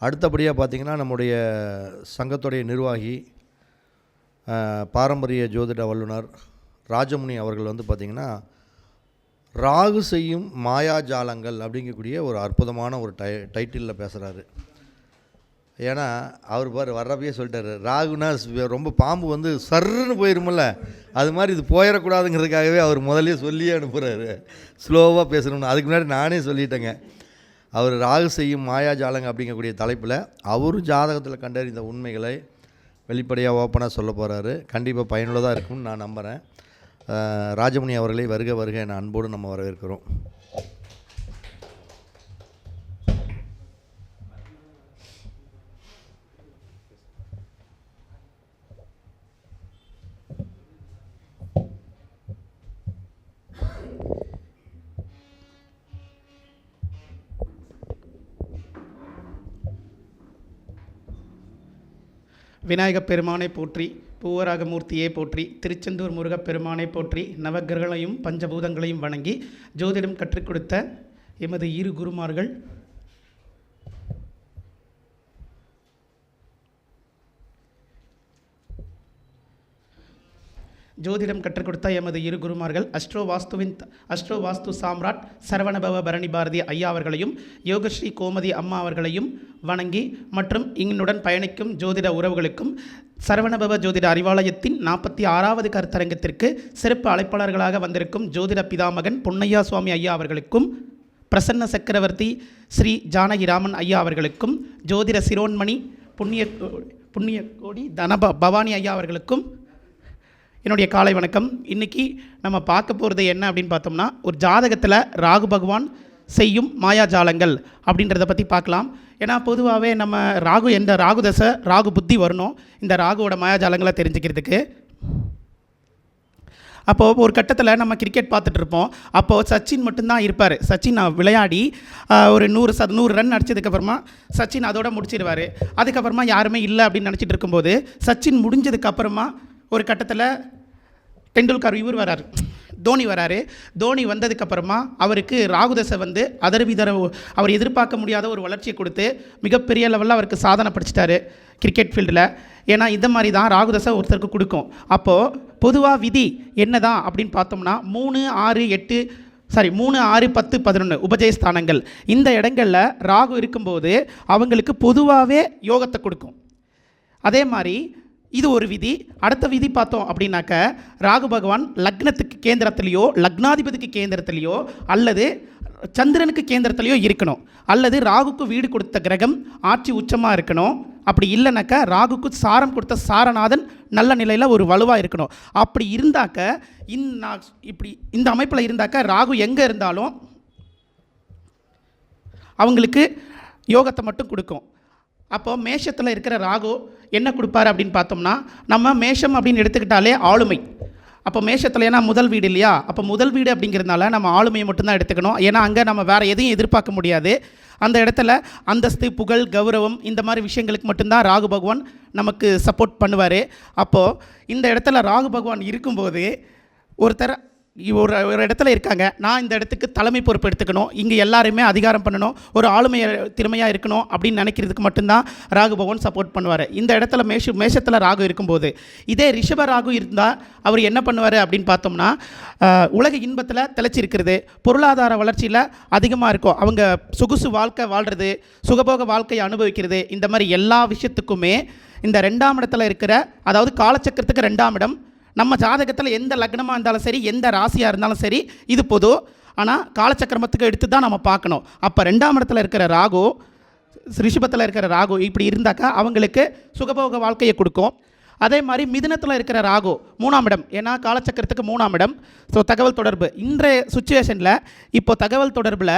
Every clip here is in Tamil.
அடுத்தபடியாக பார்த்திங்கன்னா நம்முடைய சங்கத்துடைய நிர்வாகி பாரம்பரிய ஜோதிட வல்லுனர் ராஜமுனி அவர்கள் வந்து பார்த்திங்கன்னா ராகு செய்யும் மாயாஜாலங்கள் அப்படிங்கக்கூடிய ஒரு அற்புதமான ஒரு டைட்டிலில் பேசுகிறாரு. ஏன்னா அவர் வர்றப்பயே சொல்லிட்டாரு, ராகுனா ரொம்ப பாம்பு வந்து சர்ன்னு போயிருமில்ல, அது மாதிரி இது போயிடக்கூடாதுங்கிறதுக்காகவே அவர் முதலே சொல்லியே அனுப்புகிறாரு, ஸ்லோவாக பேசணும்னு. அதுக்கு முன்னாடி நானே சொல்லிட்டேங்க. அவர் ராகு செய்யும் மாயாஜாலங்க அப்படிங்கக்கூடிய தலைப்பில் அவரும் ஜாதகத்தில் கண்டறிந்த உண்மைகளை வெளிப்படையாக ஓப்பனாக சொல்ல போகிறாரு. கண்டிப்பாக பயனுள்ளதாக இருக்கும்னு நான் நம்புகிறேன். ராஜமுனி அவர்களை வருக வருக என அன்போடு நம்ம வரவேற்கிறோம். விநாயகப் பெருமானை போற்றி, பூவராகமூர்த்தியை போற்றி, திருச்செந்தூர் முருகப்பெருமானை போற்றி, நவக்கிரகங்களையும் பஞ்சபூதங்களையும் வணங்கி ஜோதிடம் கற்றுக் கொடுத்த எமது இரு குருமார்கள் அஸ்ட்ரோ வாஸ்து சாம்ராட் சரவணபவ பரணி பாரதி ஐயா அவர்களையும் யோகஸ்ரீ கோமதி அம்மா அவர்களையும் வணங்கி மற்றும் இங்குடன் பயணிக்கும் ஜோதிட உறவுகளுக்கும் சரவணபவ ஜோதிட அறிவாலயத்தின் 46வது கருத்தரங்கத்திற்கு சிறப்பு அழைப்பாளர்களாக வந்திருக்கும் ஜோதிட பிதாமகன் பொன்னையா சுவாமி ஐயா அவர்களுக்கும், பிரசன்ன சக்கரவர்த்தி ஸ்ரீ ஜானகிராமன் ஐயா அவர்களுக்கும், ஜோதிட சிரோன்மணி புண்ணியகோடி பவானி ஐயா அவர்களுக்கும் என்னுடைய காலை வணக்கம். இன்றைக்கி நம்ம பார்க்க போகிறது என்ன அப்படின்னு பார்த்தோம்னா, ஒரு ஜாதகத்தில் ராகு பகவான் செய்யும் மாயாஜாலங்கள் அப்படின்றத பற்றி பார்க்கலாம். ஏன்னா பொதுவாகவே நம்ம எந்த ராகு தசை ராகு புத்தி வரணும் இந்த ராகுவோட மாயாஜாலங்களை தெரிஞ்சுக்கிறதுக்கு. அப்போது ஒரு கட்டத்தில் நம்ம கிரிக்கெட் பார்த்துட்டு இருப்போம். அப்போது சச்சின் மட்டும்தான் இருப்பார். சச்சின் விளையாடி ஒரு 100 ரன் அடித்ததுக்கப்புறமா சச்சின் அதோட முடிச்சிடுவார். அதுக்கப்புறமா யாருமே இல்லை அப்படின்னு நினச்சிட்டு இருக்கும்போது சச்சின் முடிஞ்சதுக்கப்புறமா ஒரு கட்டத்தில் டெண்டுல்கர் தோனி வராரு. தோனி வந்ததுக்கப்புறமா அவருக்கு ராகுதசை வந்து அவர் எதிர்பார்க்க முடியாத ஒரு வளர்ச்சியை கொடுத்து மிகப்பெரிய லெவலில் அவருக்கு சாதனை படிச்சிட்டாரு கிரிக்கெட் ஃபீல்டில். ஏன்னா இந்த மாதிரி தான் ராகுதசை ஒருத்தருக்கு கொடுக்கும். அப்போது பொதுவாக விதி என்ன தான் அப்படின்னு பார்த்தோம்னா 3, 6, 10, 11 உபஜயஸ்தானங்கள், இந்த இடங்களில் ராகு இருக்கும்போது அவங்களுக்கு பொதுவாகவே யோகத்தை கொடுக்கும். அதே மாதிரி இது ஒரு விதி. அடுத்த விதி பார்த்தோம் அப்படின்னாக்க, ராகு பகவான் லக்னத்துக்கு கேந்திரத்திலேயோ லக்னாதிபதிக்கு கேந்திரத்திலேயோ அல்லது சந்திரனுக்கு கேந்திரத்திலேயோ இருக்கணும், அல்லது ராகுக்கு வீடு கொடுத்த கிரகம் ஆட்சி உச்சமாக இருக்கணும். அப்படி இல்லைனாக்கா ராகுக்கு சாரம் கொடுத்த சாரநாதன் நல்ல நிலையில் ஒரு வலுவாக இருக்கணும். அப்படி இருந்தாக்க இந்த அமைப்பில் இருந்தாக்க ராகு எங்கே இருந்தாலும் அவங்களுக்கு யோகத்தை மட்டும் கொடுக்கும். அப்போது மேஷத்தில் இருக்கிற ராகு என்ன கொடுப்பார் அப்படின்னு பார்த்தோம்னா, நம்ம மேஷம் அப்படின்னு எடுத்துக்கிட்டாலே ஆளுமை. அப்போ மேஷத்தில் ஏன்னா முதல் வீடு இல்லையா, அப்போ முதல் வீடு அப்படிங்கிறதுனால நம்ம ஆளுமையை மட்டும்தான் எடுத்துக்கணும். ஏன்னா அங்கே நம்ம வேறு எதையும் எதிர்பார்க்க முடியாது. அந்த இடத்துல அந்தஸ்து, புகழ், கௌரவம் இந்த மாதிரி விஷயங்களுக்கு மட்டும்தான் ராகு பகவான் நமக்கு சப்போர்ட் பண்ணுவார். அப்போது இந்த இடத்துல ராகு பகவான் இருக்கும்போது ஒரு இடத்துல இருக்காங்க, நான் இந்த இடத்துக்கு தலைமை பொறுப்பு எடுத்துக்கணும், இங்கே எல்லாருமே அதிகாரம் பண்ணணும், ஒரு ஆளுமை திறமையாக இருக்கணும் அப்படின்னு நினைக்கிறதுக்கு மட்டும்தான் ராகு பகவான் சப்போர்ட் பண்ணுவார். இந்த இடத்துல மேஷத்தில் ராகு இருக்கும்போது, இதே ரிஷப ராகு இருந்தால் அவர் என்ன பண்ணுவார் அப்படின்னு பார்த்தோம்னா, உலக இன்பத்தில் திளைச்சிருக்கிறது, பொருளாதார வளர்ச்சியில் அதிகமாக இருக்கும், அவங்க சொகுசு வாழ்க்கை வாழ்கிறது, சுகபோக வாழ்க்கையை அனுபவிக்கிறது, இந்த மாதிரி எல்லா விஷயத்துக்குமே இந்த 2ஆம் இடத்துல இருக்கிற, அதாவது காலச்சக்கரத்துக்கு 2ஆம் இடம், நம்ம ஜாதகத்தில் எந்த லக்னமாக இருந்தாலும் சரி, எந்த ராசியாக இருந்தாலும் சரி, இது பொது. ஆனால் காலச்சக்கரமத்துக்கு எடுத்து தான் நம்ம பார்க்கணும். அப்போ 2ஆம் இடத்துல இருக்கிற ராகு, ரிஷபத்தில் இருக்கிற ராகு இப்படி இருந்தாக்கா அவங்களுக்கு சுகபோக வாழ்க்கையை கொடுக்கும். அதே மாதிரி மிதுனத்தில் இருக்கிற ராகு 3ஆம் இடம், ஏன்னா காலச்சக்கரத்துக்கு 3ஆம் இடம். ஸோ தகவல் தொடர்பு இன்றைய சுச்சுவேஷனில் இப்போ தகவல் தொடர்பில்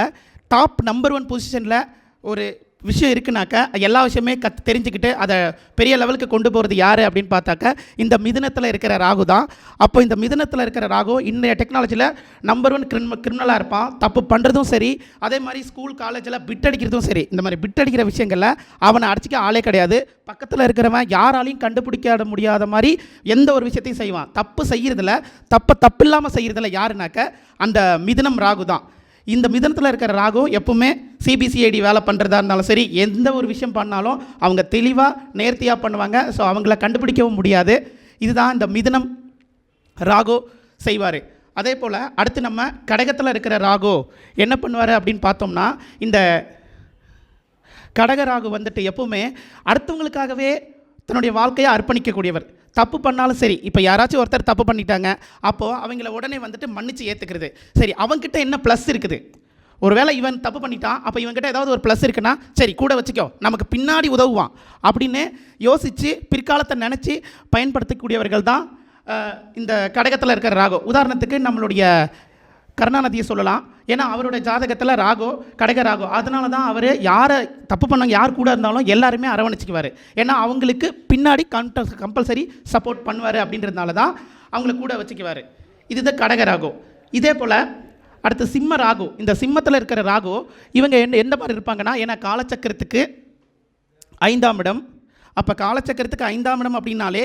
டாப் நம்பர் 1 பொசிஷனில் ஒரு விஷயம் இருக்குனாக்கா எல்லா விஷயமே தெரிஞ்சுக்கிட்டு அதை பெரிய லெவலுக்கு கொண்டு போகிறது யார் அப்படின்னு பார்த்தாக்கா இந்த மிதுனத்தில் இருக்கிற ராகு தான். அப்போ இந்த மிதுனத்தில் இருக்கிற ராகு இன்றைய டெக்னாலஜியில் நம்பர் 1 கிரிமினலாக இருப்பான். தப்பு பண்ணுறதும் சரி, அதே மாதிரி ஸ்கூல் காலேஜில் பிட் அடிக்கிறதும் சரி, இந்த மாதிரி பிட் அடிக்கிற விஷயங்களில் அவனை அடிச்சிக்க ஆளே கிடையாது. பக்கத்தில் இருக்கிறவன் யாராலையும் கண்டுபிடிக்க முடியாத மாதிரி எந்த ஒரு விஷயத்தையும் செய்வான். தப்பு செய்கிறதில்ல, தப்பில்லாமல் செய்கிறதில்ல யாருனாக்க அந்த மிதுனம் ராகு தான். இந்த மிதனத்தில் இருக்கிற ராகு எப்பவுமே சிபிசிஐடி வேலை பண்ணுறதா இருந்தாலும் சரி, எந்த ஒரு விஷயம் பண்ணாலும் அவங்க தெளிவாக நேர்த்தியாக பண்ணுவாங்க. ஸோ அவங்கள கண்டுபிடிக்கவும் முடியாது. இதுதான் இந்த மிதனம் ராகு செய்வார். அதே போல் அடுத்து நம்ம கடகத்தில் இருக்கிற ராகு என்ன பண்ணுவார் அப்படின்னு பார்த்தோம்னா, இந்த கடக ராகு வந்துட்டு எப்பவுமே அடுத்தவங்களுக்காகவே தன்னுடைய வாழ்க்கையை அர்ப்பணிக்கக்கூடியவர். தப்பு பண்ணாலும் சரி, இப்போ யாராச்சும் ஒருத்தர் தப்பு பண்ணிட்டாங்க, அப்போது அவங்கள உடனே வந்துட்டு மன்னிச்சு ஏற்றுக்கிறது. சரி, அவங்ககிட்ட என்ன ப்ளஸ் இருக்குது, ஒருவேளை இவன் தப்பு பண்ணிட்டான், அப்போ இவன்கிட்ட ஏதாவது ஒரு ப்ளஸ் இருக்குன்னா சரி கூட வச்சுக்கோ, நமக்கு பின்னாடி உதவுவான் அப்படின்னு யோசித்து பிற்காலத்தை நினச்சி பயன்படுத்தக்கூடியவர்கள் தான் இந்த கடகத்தில் இருக்கிற ராகு. உதாரணத்துக்கு நம்மளுடைய கருணாநிதியை சொல்லலாம். ஏன்னா அவருடைய ஜாதகத்தில் ராகு கடக ராகு, அதனால தான் அவர் யாரை தப்பு பண்ணாங்க யார் கூட இருந்தாலும் எல்லாருமே அரவணைச்சிக்குவார். ஏன்னா அவங்களுக்கு பின்னாடி கம்பல்சரி சப்போர்ட் பண்ணுவார் அப்படின்றதுனால தான் அவங்கள கூட வச்சுக்குவார். இதுதான் கடக ராகு. இதே போல் அடுத்து சிம்ம ராகு. இந்த சிம்மத்தில் இருக்கிற ராகு இவங்க எந்த மாதிரி இருப்பாங்கன்னா, ஏன்னா காலச்சக்கரத்துக்கு 5ஆம் இடம். அப்போ காலச்சக்கரத்துக்கு 5ஆம் இடம் அப்படின்னாலே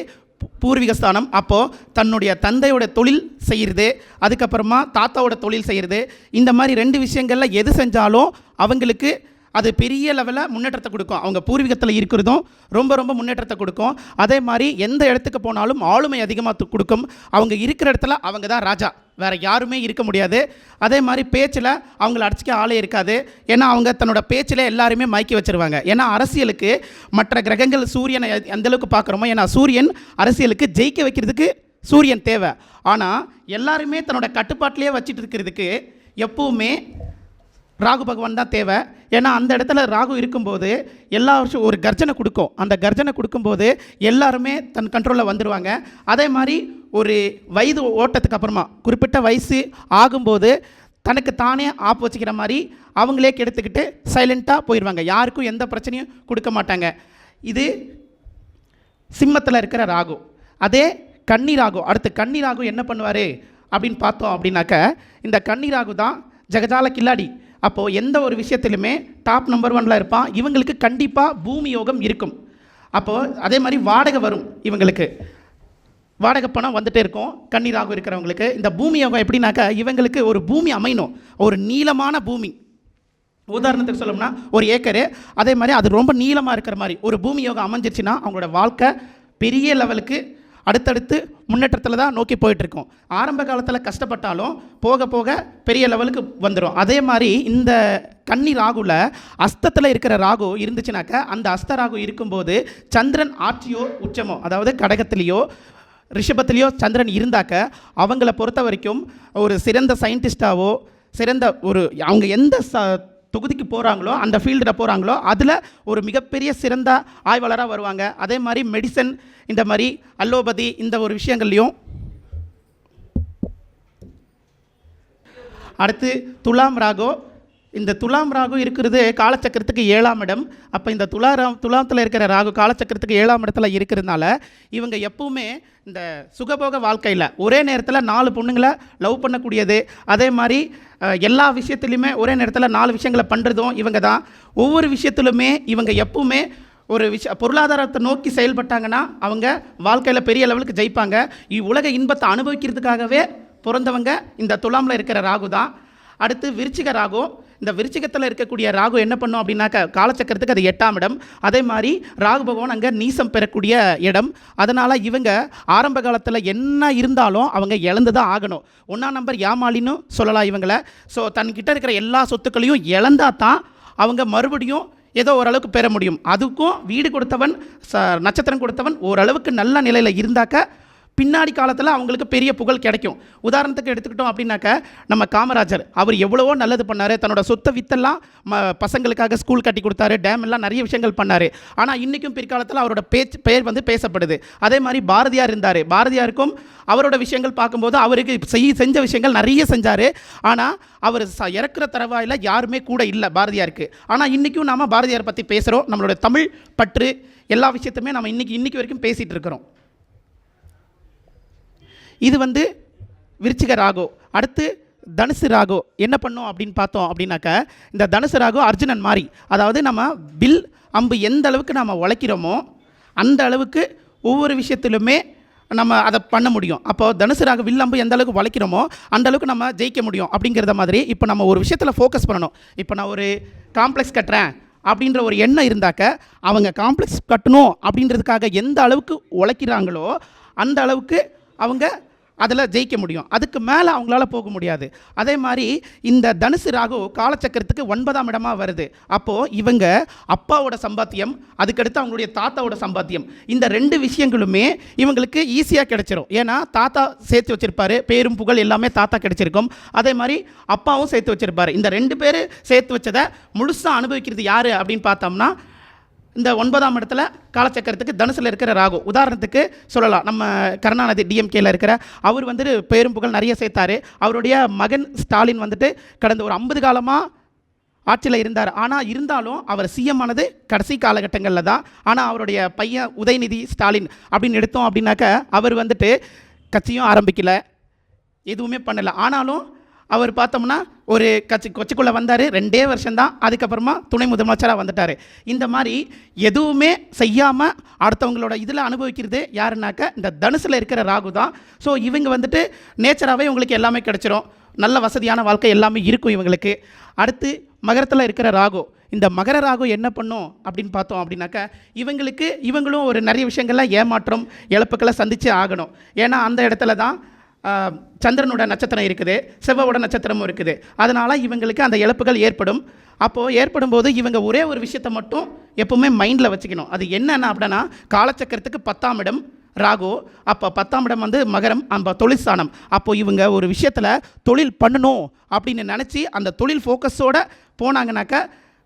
பூர்வீக ஸ்தானம். அப்போது தன்னுடைய தந்தையோட தொழில் செய்கிறது, அதுக்கப்புறமா தாத்தாவோட தொழில் செய்கிறது, இந்த மாதிரி 2 விஷயங்களில் எது செஞ்சாலும் அவங்களுக்கு அது பெரிய லெவலில் முன்னேற்றத்தை கொடுக்கும். அவங்க பூர்வீகத்தில் இருக்கிறதும் ரொம்ப ரொம்ப முன்னேற்றத்தை கொடுக்கும். அதே மாதிரி எந்த இடத்துக்கு போனாலும் ஆளுமை அதிகமாக கொடுக்கும். அவங்க இருக்கிற இடத்துல அவங்க தான் ராஜா, வேறு யாருமே இருக்க முடியாது. அதே மாதிரி பேச்சில் அவங்கள அடிச்சிக்க ஆளே இருக்காது. ஏன்னா அவங்க தன்னோட பேச்சில் எல்லாருமே மயக்கி வச்சுருவாங்க. ஏன்னா அரசியலுக்கு மற்ற கிரகங்கள் சூரியனை எந்தளவுக்கு பார்க்குறோமோ, ஏன்னா சூரியன் அரசியலுக்கு ஜெயிக்க வைக்கிறதுக்கு சூரியன் தேவை. ஆனால் எல்லாருமே தன்னோட கட்டுப்பாட்டிலே வச்சுட்டு இருக்கிறதுக்கு எப்பவுமே ராகு பகவான் தான் தேவை. ஏன்னா அந்த இடத்துல ராகு இருக்கும்போது எல்லா வருஷம் ஒரு கர்ஜனை கொடுக்கும். அந்த கர்ஜனை கொடுக்கும்போது எல்லாருமே தன் கண்ட்ரோலில் வந்துடுவாங்க. அதே மாதிரி ஒரு வயது ஓட்டத்துக்கு அப்புறமா குறிப்பிட்ட வயசு ஆகும்போது தனக்கு தானே ஆப்பு வச்சுக்கிற மாதிரி அவங்களே கெடுத்துக்கிட்டு சைலண்ட்டாக போயிடுவாங்க. யாருக்கும் எந்த பிரச்சனையும் கொடுக்க மாட்டாங்க. இது சிம்மத்தில் இருக்கிற ராகு. அதே கன்னி ராகு. அடுத்து கன்னி ராகு என்ன பண்ணுவார் அப்படின்னு பார்த்தோம் அப்படின்னாக்க, இந்த கன்னி ராகு தான் ஜெகஜால கில்லாடி. அப்போது எந்த ஒரு விஷயத்திலுமே டாப் நம்பர் 1ல் இருப்பான். இவங்களுக்கு கண்டிப்பாக பூமி யோகம் இருக்கும். அப்போது அதே மாதிரி வாடகை வரும். இவங்களுக்கு வாடகை பணம் வந்துகிட்டே இருக்கும். கன்னி ராகு இருக்கிறவங்களுக்கு இந்த பூமி யோகம் எப்படின்னாக்கா, இவங்களுக்கு ஒரு பூமி அமையணும், ஒரு நீளமான பூமி. உதாரணத்துக்கு சொல்லணும்னா ஒரு ஏக்கரு, அதே மாதிரி அது ரொம்ப நீளமாக இருக்கிற மாதிரி ஒரு பூமி யோகம் அமைஞ்சிருச்சுன்னா அவங்களோட வாழ்க்கை பெரிய லெவலுக்கு அடுத்தடுத்து முன்னேற்றத்தில் தான் நோக்கி போயிட்டுருக்கோம். ஆரம்ப காலத்தில் கஷ்டப்பட்டாலும் போக போக பெரிய லெவலுக்கு வந்துடும். அதே மாதிரி இந்த கன்னி ராகுல அஸ்தத்தில் இருக்கிற ராகு இருந்துச்சுனாக்க, அந்த அஸ்த ராகு இருக்கும்போது சந்திரன் ஆட்சியோ உச்சமோ, அதாவது கடகத்திலேயோ ரிஷபத்திலேயோ சந்திரன் இருந்தாக்க அவங்கள பொறுத்த வரைக்கும் ஒரு சிறந்த சயின்டிஸ்டாவோ, சிறந்த ஒரு அவங்க எந்த தொகுதிக்கு போகிறாங்களோ, அந்த ஃபீல்டில் போகிறாங்களோ, அதில் ஒரு மிகப்பெரிய சிறந்த ஆய்வாளராக வருவாங்க. அதே மாதிரி மெடிசன், இந்த மாதிரி அலோபதி, இந்த ஒரு விஷயங்கள்லையும். அடுத்து துலாம் ராகு. இந்த துலாம் ராகு இருக்கிறது காலச்சக்கரத்துக்கு 7ஆம் இடம். அப்போ இந்த துலாத்தில் இருக்கிற ராகு காலச்சக்கரத்துக்கு 7ஆம் இடத்துல இருக்கிறதுனால இவங்க எப்பவுமே இந்த சுகபோக வாழ்க்கையில் ஒரே நேரத்தில் 4 பொண்ணுங்களை லவ் பண்ணக்கூடியது, அதே மாதிரி எல்லா விஷயத்துலையுமே ஒரே நேரத்தில் 4 விஷயங்களை பண்ணுறதும் இவங்க தான். ஒவ்வொரு விஷயத்திலுமே இவங்க எப்பவுமே ஒரு பொருளாதாரத்தை நோக்கி செயல்பட்டாங்கன்னா அவங்க வாழ்க்கையில் பெரிய லெவலுக்கு ஜெயிப்பாங்க. உலக இன்பத்தை அனுபவிக்கிறதுக்காகவே பிறந்தவங்க இந்த துலாமில் இருக்கிற ராகு தான். அடுத்து விருச்சிக ராகு. இந்த விருச்சிகத்தில் இருக்கக்கூடிய ராகு என்ன பண்ணும் அப்படின்னாக்க, காலச்சக்கரத்துக்கு அது 8ஆம் இடம். அதே மாதிரி ராகு பகவான் அங்கே நீசம் பெறக்கூடிய இடம். அதனால் இவங்க ஆரம்ப காலத்தில் என்ன இருந்தாலும் அவங்க இழந்து தான் ஆகணும். 1ஆம் நம்பர் ஏமாளின்னு சொல்லலாம் இவங்களை. ஸோ தன்கிட்ட இருக்கிற எல்லா சொத்துக்களையும் இழந்தா தான் அவங்க மறுபடியும் ஏதோ ஓரளவுக்கு பெற முடியும். அதுக்கும் வீடு கொடுத்தவன், நட்சத்திரம் கொடுத்தவன் ஓரளவுக்கு நல்ல நிலையில் இருந்தாக்க பின்னாடி காலத்தில் அவங்களுக்கு பெரிய புகழ் கிடைக்கும். உதாரணத்துக்கு எடுத்துக்கிட்டோம் அப்படின்னாக்க, நம்ம காமராஜர் அவர் எவ்வளவோ நல்லது பண்ணார். தன்னோட சொத்தை வித்தெல்லாம் பசங்களுக்காக ஸ்கூல் கட்டி கொடுத்தாரு, டேம் எல்லாம் நிறைய விஷயங்கள் பண்ணார். ஆனால் இன்றைக்கும் பிற்காலத்தில் அவரோட பெயர் வந்து பேசப்படுது. அதே மாதிரி பாரதியார் இருந்தார். பாரதியாருக்கும் அவரோட விஷயங்கள் பார்க்கும்போது அவருக்கு செஞ்ச விஷயங்கள் நிறைய செஞ்சார். ஆனால் அவர் இறக்குற தரவாயில் யாருமே கூட இல்லை பாரதியாருக்கு. ஆனால் இன்றைக்கும் நாம் பாரதியார் பற்றி பேசுகிறோம். நம்மளோட தமிழ் பற்று எல்லா விஷயத்தையுமே நம்ம இன்றைக்கி வரைக்கும் பேசிகிட்டு இருக்கிறோம். இது வந்து விருச்சிக ராகு. அடுத்து தனுசு ராகு என்ன பண்ணும் அப்படின்னு பார்த்தோம் அப்படின்னாக்க, இந்த தனுசு ராகு அர்ஜுனன் மாதிரி, அதாவது நம்ம வில் அம்பு எந்த அளவுக்கு நாம் உழைக்கிறோமோ அந்த அளவுக்கு ஒவ்வொரு விஷயத்திலுமே நம்ம அதை பண்ண முடியும். அப்போது தனுசு ராகு வில்லம்பு எந்த அளவுக்கு வளைக்கிறோமோ அந்த அளவுக்கு நம்ம ஜெயிக்க முடியும். அப்படிங்கிறத மாதிரி இப்போ நம்ம ஒரு விஷயத்தில் ஃபோக்கஸ் பண்ணணும். இப்போ நான் ஒரு காம்ப்ளெக்ஸ் கட்டுறேன் அப்படின்ற ஒரு எண்ணம் இருந்தாக்க அவங்க காம்ப்ளெக்ஸ் கட்டணும் அப்படின்றதுக்காக எந்த அளவுக்கு உழைக்கிறாங்களோ அந்த அளவுக்கு அவங்க அதில் ஜெயிக்க முடியும். அதுக்கு மேலே அவங்களால போக முடியாது. அதே மாதிரி இந்த தனுசு ராகு காலச்சக்கரத்துக்கு 9ஆம் இடமாக வருது. அப்போது இவங்க அப்பாவோட சம்பாத்தியம், அதுக்கடுத்து அவங்களுடைய தாத்தாவோட சம்பாத்தியம், இந்த 2 விஷயங்களுமே இவங்களுக்கு ஈஸியாக கிடைச்சிரும். ஏன்னா தாத்தா சேர்த்து வச்சுருப்பாரு, பேரும் புகழ் எல்லாமே தாத்தா கிடைச்சிருக்கும். அதே மாதிரி அப்பாவும் சேர்த்து வச்சுருப்பாரு. இந்த 2 பேர் சேர்த்து வச்சதை முழுசாக அனுபவிக்கிறது யார் அப்படின்னு பார்த்தோம்னா இந்த 9ஆம் இடத்துல காலச்சக்கரத்துக்கு தனுசில் இருக்கிற ராகு. உதாரணத்துக்கு சொல்லலாம், நம்ம கருணாநிதி டிஎம்கேல இருக்கிற அவர் வந்துட்டு பேரும் புகழ் நிறைய சேர்த்தாரு. அவருடைய மகன் ஸ்டாலின் வந்துட்டு கடந்த ஒரு 50 காலமாக ஆட்சியில் இருந்தார். ஆனால் இருந்தாலும் அவர் சிஎம் ஆனது கடைசி காலகட்டங்களில் தான். ஆனால் அவருடைய பையன் உதயநிதி ஸ்டாலின் அப்படின்னு எடுத்தோம் அப்படின்னாக்க அவர் வந்துட்டு கட்சியும் ஆரம்பிக்கல, எதுவுமே பண்ணலை. ஆனாலும் அவர் பார்த்தோம்னா ஒரு கொச்சிக்குள்ளே வந்தார், 2 வருஷம்தான். அதுக்கப்புறமா துணை முதலமைச்சராக வந்துட்டார். இந்த மாதிரி எதுவுமே செய்யாமல் அடுத்தவங்களோட இதில் அனுபவிக்கிறது யாருன்னாக்க இந்த தனுசில் இருக்கிற ராகு தான். ஸோ இவங்க வந்துட்டு நேச்சராகவே இவங்களுக்கு எல்லாமே கிடச்சிரும், நல்ல வசதியான வாழ்க்கை எல்லாமே இருக்கும் இவங்களுக்கு. அடுத்து மகரத்தில் இருக்கிற ராகு. இந்த மகர ராகு என்ன பண்ணும் அப்படின்னு பார்த்தோம் அப்படின்னாக்கா இவங்களும் ஒரு நிறைய விஷயங்கள்லாம் ஏமாற்றம் இழப்புக்களை சந்தித்து ஆகணும். ஏன்னா அந்த இடத்துல தான் சந்திரனோட நட்சத்திரம் இருக்குது, செவ்வாயோட நட்சத்திரமும் இருக்குது. அதனால் இவங்களுக்கு அந்த இழப்புகள் ஏற்படும். அப்போது ஏற்படும் போது இவங்க ஒரே ஒரு விஷயத்தை மட்டும் எப்போவுமே மைண்டில் வச்சுக்கணும். அது என்னென்ன அப்படின்னா காலச்சக்கரத்துக்கு 10ஆம் இடம் ராகு. அப்போ 10ஆம் இடம் வந்து மகரம், அந்த தொழில் ஸ்தானம். அப்போது இவங்க ஒரு விஷயத்தில் தொழில் பண்ணணும் அப்படின்னு நினச்சி அந்த தொழில் ஃபோக்கஸோடு போனாங்கனாக்கா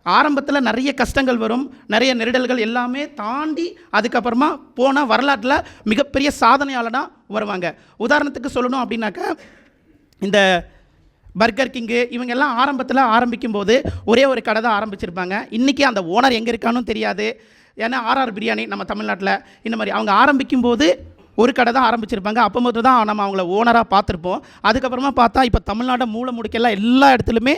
ஆரம்பத்தில் நிறைய கஷ்டங்கள் வரும், நிறைய நெருடல்கள் எல்லாமே தாண்டி அதுக்கப்புறமா போனால் வரலாற்றில் மிகப்பெரிய சாதனையாளனாக வருவாங்க. உதாரணத்துக்கு சொல்லணும் அப்படின்னாக்கா இந்த பர்கர் கிங்கு இவங்கெல்லாம் ஆரம்பத்தில் ஆரம்பிக்கும்போது ஒரே ஒரு கடை தான் ஆரம்பிச்சிருப்பாங்க. இன்றைக்கி அந்த ஓனர் எங்கே இருக்கான்னு தெரியாது. ஏன்னா ஆர்ஆர் பிரியாணி நம்ம தமிழ்நாட்டில் இந்த மாதிரி அவங்க ஆரம்பிக்கும்போது ஒரு கடை தான் ஆரம்பிச்சிருப்பாங்க. அப்போ மட்டும் தான் நம்ம அவங்கள ஓனராக பார்த்துருப்போம். அதுக்கப்புறமா பார்த்தா இப்போ தமிழ்நாடு மூளை முடுக்கெல்லாம் எல்லா இடத்துலையுமே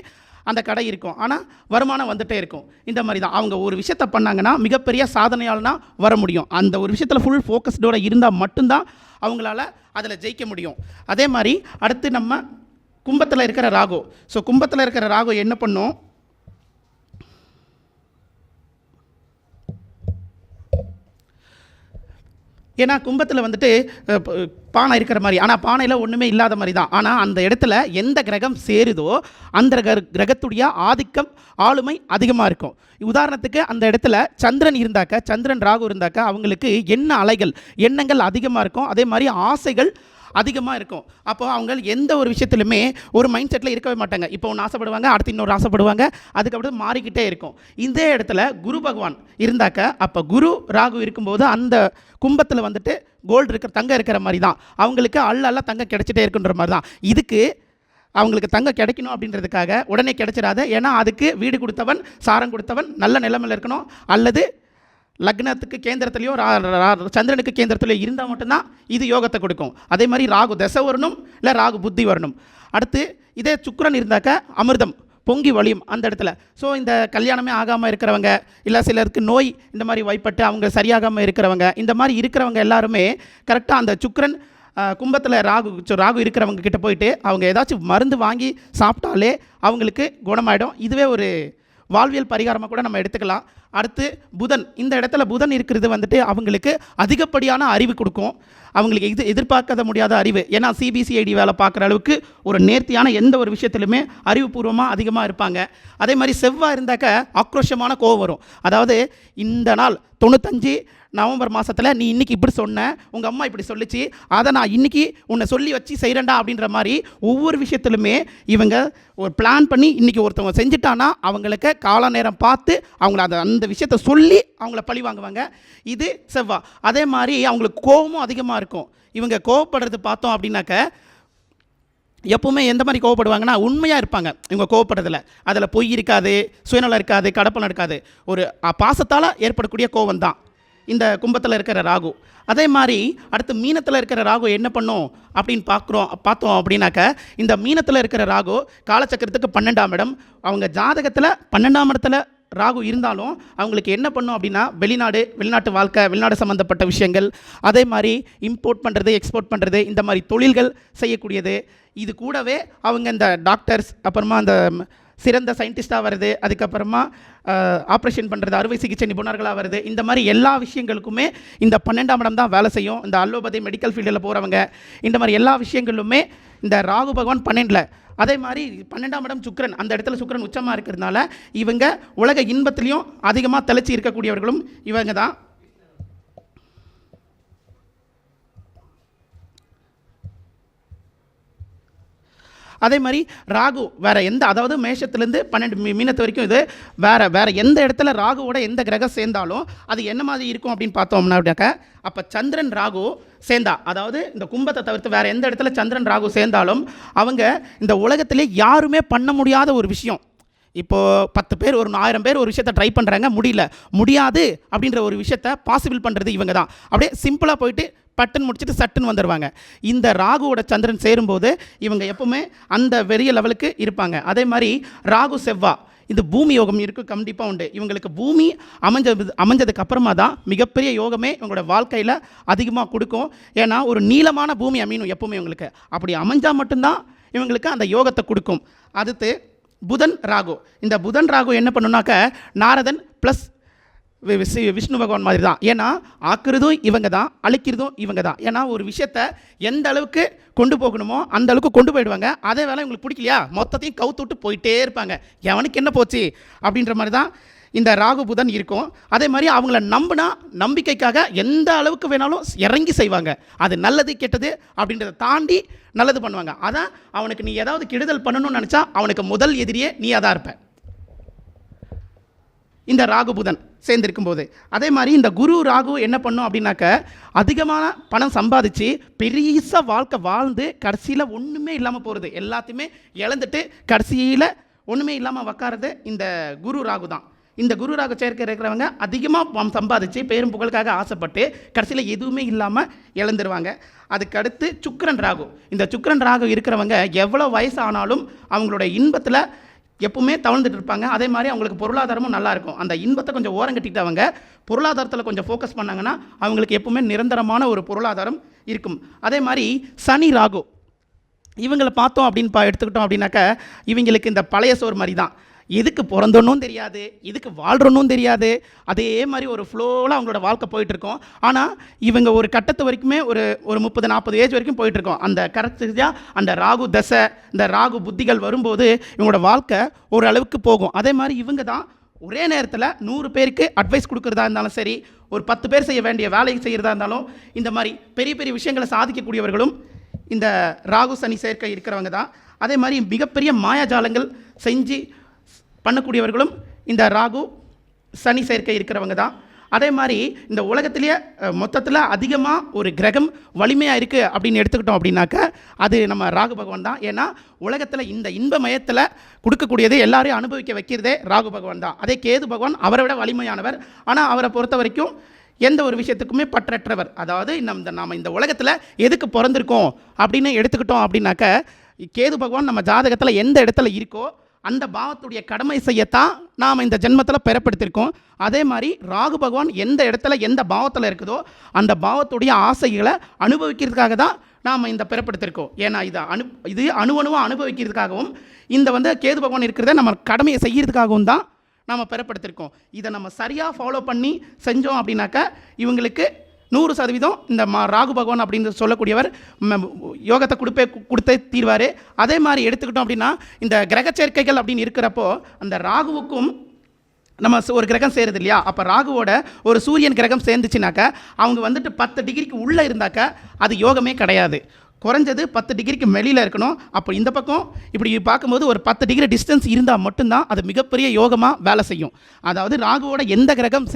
அந்த கடை இருக்கும். ஆனால் வருமானம் வந்துகிட்டே இருக்கும். இந்த மாதிரி தான் அவங்க ஒரு விஷயத்தை பண்ணாங்கன்னா மிகப்பெரிய சாதனையாளனா வர முடியும். அந்த ஒரு விஷயத்தில் ஃபுல் ஃபோக்கஸ்டோடு இருந்தால் மட்டும்தான் அவங்களால அதில் ஜெயிக்க முடியும். அதே மாதிரி அடுத்து நம்ம கும்பத்தில் இருக்கிற ராகு. ஸோ கும்பத்தில் இருக்கிற ராகு என்ன பண்ணும், ஏன்னா கும்பத்தில் வந்துட்டு பானை இருக்கிற மாதிரி, ஆனால் பானையில் ஒன்றுமே இல்லாத மாதிரி தான். ஆனால் அந்த இடத்துல எந்த கிரகம் சேருதோ அந்த கிரகத்துடைய ஆதிக்கம் ஆளுமை அதிகமாக இருக்கும். உதாரணத்துக்கு அந்த இடத்துல சந்திரன் இருந்தாக்க, சந்திரன் ராகு இருந்தாக்க அவங்களுக்கு எண்ணங்கள் அதிகமாக இருக்கும். அதே மாதிரி ஆசைகள் அதிகமாக இருக்கும். அப்போ அவங்க எந்த ஒரு விஷயத்துலையுமே ஒரு மைண்ட் செட்டில் இருக்கவே மாட்டாங்க. இப்போ ஒன்று ஆசைப்படுவாங்க, அடுத்து இன்னொரு ஆசைப்படுவாங்க, அதுக்கப்புறம் மாறிக்கிட்டே இருக்கும். இதே இடத்துல குரு பகவான் இருந்தாக்க, அப்போ குரு ராகு இருக்கும்போது அந்த கும்பத்தில் வந்துட்டு தங்கம் இருக்கிற மாதிரி தான். அவங்களுக்கு அள்ள தங்கம் கிடைச்சிட்டே இருக்குன்ற மாதிரி தான். இதுக்கு அவங்களுக்கு தங்கம் கிடைக்கணும் அப்படின்றதுக்காக உடனே கிடைச்சிடாத. ஏன்னா அதுக்கு வீடு கொடுத்தவன், சாரம் கொடுத்தவன் நல்ல நிலைமையில் இருக்கணும், அல்லது லக்னத்துக்கு கேந்திரத்துலையோ சந்திரனுக்கு கேந்திரத்துலையோ இருந்தால் மட்டும்தான் இது யோகத்தை கொடுக்கும். அதே மாதிரி ராகு தசை வரணும், இல்லை ராகு புத்தி வரணும். அடுத்து இதே சுக்கிரன் இருந்தாக்க அமிர்தம் பொங்கி வழியும் அந்த இடத்துல. ஸோ இந்த கல்யாணமே ஆகாமல் இருக்கிறவங்க, இல்லை சிலருக்கு நோய் இந்த மாதிரி வாய்ப்பட்டு அவங்க சரியாகாமல் இருக்கிறவங்க, இந்த மாதிரி இருக்கிறவங்க எல்லாருமே கரெக்டாக அந்த சுக்கிரன் கும்பத்தில் ராகு இருக்கிறவங்க கிட்ட போயிட்டு அவங்க ஏதாச்சும் மருந்து வாங்கி சாப்பிட்டாலே அவங்களுக்கு குணமாயிடும். இதுவே ஒரு வாழ்வியல் பரிகாரமாக கூட நம்ம எடுத்துக்கலாம். அடுத்து புதன். இந்த இடத்துல புதன் இருக்கிறது வந்துட்டு அவங்களுக்கு அதிகப்படியான அறிவு கொடுக்கும். அவங்களுக்கு எதிர்பார்க்காத முடியாத அறிவு. ஏன்னா சிபிசிஐடி வேலை பார்க்குற அளவுக்கு ஒரு நேர்த்தியான எந்த ஒரு விஷயத்துலையுமே அறிவுபூர்வமாக அதிகமாக இருப்பாங்க. அதே மாதிரி செவ்வாய் இருந்தாக்க ஆக்ரோஷமான கோவம் வரும். அதாவது இந்த நாள் 95 நவம்பர் மாதத்தில் நீ இன்றைக்கி இப்படி சொன்ன, உங்கள் அம்மா இப்படி சொல்லிச்சு, அதை நான் இன்றைக்கி உன்னை சொல்லி வச்சு செய்கிறேன்டா அப்படின்ற மாதிரி ஒவ்வொரு விஷயத்துலையுமே இவங்க ஒரு பிளான் பண்ணி இன்றைக்கி ஒருத்தவங்க செஞ்சுட்டானா அவங்களுக்கு கால நேரம் பார்த்து அவங்கள அந்த விஷயத்தை சொல்லி அவங்கள பழி வாங்குவாங்க. இது செவ்வாய். அதே மாதிரி அவங்களுக்கு கோபமும் அதிகமாக இருக்கும். இவங்க கோவப்படுறது பார்த்தோம் அப்படின்னாக்க எப்போவுமே எந்த மாதிரி கோவப்படுவாங்கன்னா உண்மையாக இருப்பாங்க. இவங்க கோவப்படுறதில்ல அதில் பொய் இருக்காது, சுயநலம் இருக்காது, கடப்பலம் இருக்காது. ஒரு பாசத்தால் ஏற்படக்கூடிய கோவம் தான் இந்த கும்பத்தில் இருக்கிற ராகு. அதே மாதிரி அடுத்து மீனத்தில் இருக்கிற ராகு என்ன பண்ணும் அப்படின்னு பார்த்தோம் அப்படின்னாக்க, இந்த மீனத்தில் இருக்கிற ராகு காலச்சக்கரத்துக்கு 12ஆம் இடம். அவங்க ஜாதகத்தில் 12ஆம் இடத்துல ராகு இருந்தாலும் அவங்களுக்கு என்ன பண்ணும் அப்படின்னா வெளிநாட்டு வாழ்க்கை, வெளிநாடு சம்மந்தப்பட்ட விஷயங்கள், அதே மாதிரி இம்போர்ட் பண்ணுறது, எக்ஸ்போர்ட் பண்ணுறது, இந்த மாதிரி தொழில்கள் செய்யக்கூடியது. இது கூடவே அவங்க இந்த டாக்டர்ஸ், அப்புறமா அந்த சிறந்த சயின்டிஸ்டாக வருது, அதுக்கப்புறமா ஆப்ரேஷன் பண்ணுறது, அறுவை சிகிச்சை நிபுணர்களாக வருது. இந்த மாதிரி எல்லா விஷயங்களுக்குமே இந்த 12ஆம் இடம் தான் வேலை செய்யும். இந்த அலோபதி மெடிக்கல் ஃபீல்டில் போகிறவங்க, இந்த மாதிரி எல்லா விஷயங்களுமே இந்த ராகு பகவான் 12. அதே மாதிரி 12ஆம் இடம் சுக்கிரன், அந்த இடத்துல சுக்கிரன் உச்சமாக இருக்கிறதுனால இவங்க உலக இன்பத்திலையும் அதிகமாக தெளிச்சு இருக்கக்கூடியவர்களும் இவங்க தான். அதே மாதிரி ராகு வேறு எந்த, அதாவது மேஷத்துலேருந்து 12 மீனத்து வரைக்கும் இது வேறு எந்த இடத்துல ராகுவோட எந்த கிரகம் சேர்ந்தாலும் அது என்ன மாதிரி இருக்கும் அப்படின்னு பார்த்தோம்னாக்க, அப்போ சந்திரன் ராகு சேர்ந்தா, அதாவது இந்த கும்பத்தை தவிர்த்து வேறு எந்த இடத்துல சந்திரன் ராகு சேர்ந்தாலும் அவங்க இந்த உலகத்திலே யாருமே பண்ண முடியாத ஒரு விஷயம். இப்போது 10 பேர், ஒரு 1000 பேர் ஒரு விஷயத்தை ட்ரை பண்ணுறாங்க, முடியாது அப்படின்ற ஒரு விஷயத்தை பாசிபிள் பண்ணுறது இவங்க தான். அப்படியே சிம்பிளாக போயிட்டு பட்டுன்னு முடிச்சுட்டு சட்டுன்னு வந்துடுவாங்க. இந்த ராகுவோட சந்திரன் சேரும்போது இவங்க எப்பவுமே அந்த பெரிய லெவலுக்கு இருப்பாங்க. அதே மாதிரி ராகு செவ்வாய், இந்த பூமி யோகம் இருக்குது, கண்டிப்பாக உண்டு. இவங்களுக்கு பூமி அமைஞ்சதுக்கு அப்புறமா தான் மிகப்பெரிய யோகமே இவங்களோட வாழ்க்கையில் அதிகமாக கொடுக்கும். ஏன்னா ஒரு நீளமான பூமி அமையணும் எப்பவுமே இவங்களுக்கு. அப்படி அமைஞ்சால் மட்டும்தான் இவங்களுக்கு அந்த யோகத்தை கொடுக்கும். அடுத்து புதன் ராகு. இந்த புதன் ராகு என்ன பண்ணுனாக்க நாரதன் ப்ளஸ் விஷ்ணு பகவான் மாதிரி தான். ஏன்னா ஆக்குறதும் இவங்க தான், அழிக்கிறதும் இவங்க தான். ஏன்னா ஒரு விஷயத்தை எந்த அளவுக்கு கொண்டு போகணுமோ அந்த அளவுக்கு கொண்டு போயிடுவாங்க. அதே வேலை இவங்களுக்கு பிடிக்கலையா மொத்தத்தையும் கவுத்து விட்டு போயிட்டே இருப்பாங்க. எவனுக்கு என்ன போச்சு அப்படின்ற மாதிரி தான் இந்த ராகு புதன் இருக்கும். அதே மாதிரி அவங்கள நம்பிக்கைக்காக எந்த அளவுக்கு வேணாலும் இறங்கி செய்வாங்க. அது நல்லது கெட்டது அப்படின்றத தாண்டி நல்லது பண்ணுவாங்க. அதான் அவனுக்கு நீ ஏதாவது கெடுதல் பண்ணணும்னு நினச்சா அவனுக்கு முதல் எதிரியே நீ அதான் இருப்ப, இந்த ராகு புதன் சேர்ந்திருக்கும் போது. அதே மாதிரி இந்த குரு ராகு என்ன பண்ணும் அப்படின்னாக்க, அதிகமான பணம் சம்பாதிச்சு பெரிய வாழ்க்கை வாழ்ந்து கடைசியில் ஒன்றுமே இல்லாமல் போகிறது, எல்லாத்தையுமே இழந்துட்டு கடைசியில் ஒன்றுமே இல்லாமல் உக்காரது இந்த குரு ராகு தான். இந்த குரு ராகு சேர்க்கை இருக்கிறவங்க அதிகமாக சம்பாதிச்சு பேரும் புகழுக்காக ஆசைப்பட்டு கடைசியில் எதுவுமே இல்லாமல் இழந்துருவாங்க. அதுக்கடுத்து சுக்கிரன் ராகு. இந்த சுக்கிரன் ராகு இருக்கிறவங்க எவ்வளோ வயசு ஆனாலும் அவங்களோட இன்பத்தில் எப்பவுமே தவழ்ந்துட்டு இருப்பாங்க. அதே மாதிரி அவங்களுக்கு பொருளாதாரமும் நல்லாயிருக்கும். அந்த இன்பத்தை கொஞ்சம் ஓரங்கட்டிட்டு அவங்க பொருளாதாரத்தில் கொஞ்சம் ஃபோக்கஸ் பண்ணாங்கன்னா அவங்களுக்கு எப்பவுமே நிரந்தரமான ஒரு பொருளாதாரம் இருக்கும். அதே மாதிரி சனி ராகு இவங்களை பார்த்தோம் அப்படின்னு எடுத்துக்கிட்டோம் அப்படின்னாக்க, இவங்களுக்கு இந்த பழைய சோறு மாதிரி தான். எதுக்கு பிறந்தோன்னும் தெரியாது, எதுக்கு வாழ்கிறோன்னும் தெரியாது. அதே மாதிரி ஒரு ஃப்ளோவில் அவங்களோட வாழ்க்கை போயிட்டுருக்கோம். ஆனால் இவங்க ஒரு கட்டத்து வரைக்குமே ஒரு 30-40 ஏஜ் வரைக்கும் போயிட்டுருக்கோம். அந்த கரெக்டாக அந்த ராகு தசை, இந்த ராகு புத்திகள் வரும்போது இவங்களோட வாழ்க்கை ஓரளவுக்கு போகும். அதே மாதிரி இவங்க தான் ஒரே நேரத்தில் 100 பேருக்கு அட்வைஸ் கொடுக்குறதா இருந்தாலும் சரி, ஒரு 10 பேர் செய்ய வேண்டிய வேலையை செய்கிறதா இருந்தாலும், இந்த மாதிரி பெரிய பெரிய விஷயங்களை சாதிக்கக்கூடியவர்களும் இந்த ராகு சனி சேர்க்கை இருக்கிறவங்க தான். அதே மாதிரி மிகப்பெரிய மாயாஜாலங்கள் செஞ்சு பண்ணக்கூடியவர்களும் இந்த ராகு சனி சேர்க்கை இருக்கிறவங்க தான். அதே மாதிரி இந்த உலகத்திலேயே மொத்தத்தில் அதிகமாக ஒரு கிரகம் வலிமையாக இருக்குது அப்படின்னு எடுத்துக்கிட்டோம் அப்படின்னாக்க அது நம்ம ராகு பகவான் தான். ஏன்னா உலகத்தில் இந்த இன்ப மயத்தில் கொடுக்கக்கூடியது எல்லாரையும் அனுபவிக்க வைக்கிறதே ராகு பகவான் தான். அதே கேது பகவான் அவரை விட வலிமையானவர். ஆனால் அவரை பொறுத்த வரைக்கும் எந்த ஒரு விஷயத்துக்குமே பற்றற்றவர். அதாவது நாம் இந்த உலகத்தில் எதுக்கு பிறந்திருக்கோம் அப்படின்னு எடுத்துக்கிட்டோம் அப்படின்னாக்க, கேது பகவான் நம்ம ஜாதகத்தில் எந்த இடத்துல இருக்கோ அந்த பாவத்துடைய கடமை செய்யத்தான் நாம் இந்த ஜென்மத்தில் பெறப்படுத்திருக்கோம். அதே மாதிரி ராகு பகவான் எந்த இடத்துல எந்த பாவத்தில் இருக்குதோ அந்த பாவத்துடைய ஆசைகளை அனுபவிக்கிறதுக்காக தான் நாம் இந்த பெறப்படுத்திருக்கோம். ஏன்னா இது அணுவணுவாக அனுபவிக்கிறதுக்காகவும் இந்த கேது பகவான் இருக்கிறத நம்ம கடமையை செய்கிறதுக்காகவும் தான் நாம் பெறப்படுத்திருக்கோம். இதை நம்ம சரியாக ஃபாலோ பண்ணி செஞ்சோம் அப்படின்னாக்கா இவங்களுக்கு 100% இந்த ராகு பகவான் அப்படின்னு சொல்லக்கூடியவர் யோகத்தை கொடுத்தே தீர்வார். அதே மாதிரி எடுத்துக்கிட்டோம் அப்படின்னா இந்த கிரக சேர்க்கைகள் அப்படின்னு இருக்கிறப்போ அந்த ராகுவுக்கும் நம்ம ஒரு கிரகம் சேருது இல்லையா, அப்போ ராகுவோட ஒரு சூரியன் கிரகம் சேர்ந்துச்சுனாக்கா அவங்க 10 டிகிரிக்கு உள்ளே இருந்தாக்கா அது யோகமே கிடையாது. குறைஞ்சது 10 டிகிரிக்கு வெளியில் இருக்கணும். அப்போ இந்த பக்கம் இப்படி பார்க்கும்போது ஒரு 10 டிகிரி டிஸ்டன்ஸ் இருந்தால் மட்டும்தான் அது மிகப்பெரிய யோகமாக வேலை செய்யும். அதாவது ராகுவோட எந்த கிரகம்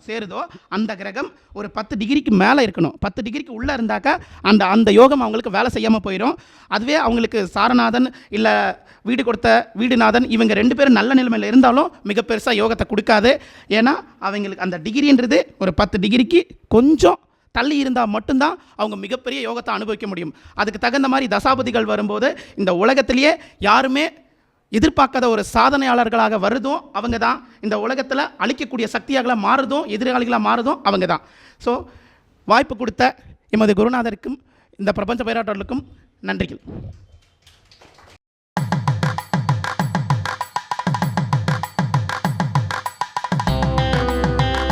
சேருதோ அந்த கிரகம் ஒரு 10 டிகிரிக்கு மேலே இருக்கணும். 10 டிகிரிக்கு உள்ளே இருந்தாக்கா அந்த யோகம் அவங்களுக்கு வேலை செய்யாமல் போயிடும். அதுவே அவங்களுக்கு சாரநாதன் இல்லை வீடு கொடுத்த வீடுநாதன் இவங்க 2 பேரும் நல்ல நிலைமையில் இருந்தாலும் மிக பெருசாக யோகத்தை கொடுக்காது. ஏன்னா அவங்களுக்கு அந்த டிகிரின்றது ஒரு 10 டிகிரிக்கு கொஞ்சம் தள்ளி இருந்தால் மட்டும்தான் அவங்க மிகப்பெரிய யோகத்தை அனுபவிக்க முடியும். அதுக்கு தகுந்த மாதிரி தசாபதிகள் வரும்போது இந்த உலகத்திலேயே யாருமே எதிர்பார்க்காத ஒரு சாதனையாளர்களாக வருதும் அவங்க தான், இந்த உலகத்தில் அழிக்கக்கூடிய சக்தியாக மாறுதும் எதிராளிகளாக மாறுதும் அவங்க தான். ஸோ வாய்ப்பு கொடுத்த எமது குருநாதருக்கும் இந்த பிரபஞ்ச பயிராற்றலுக்கும் நன்றிகள்.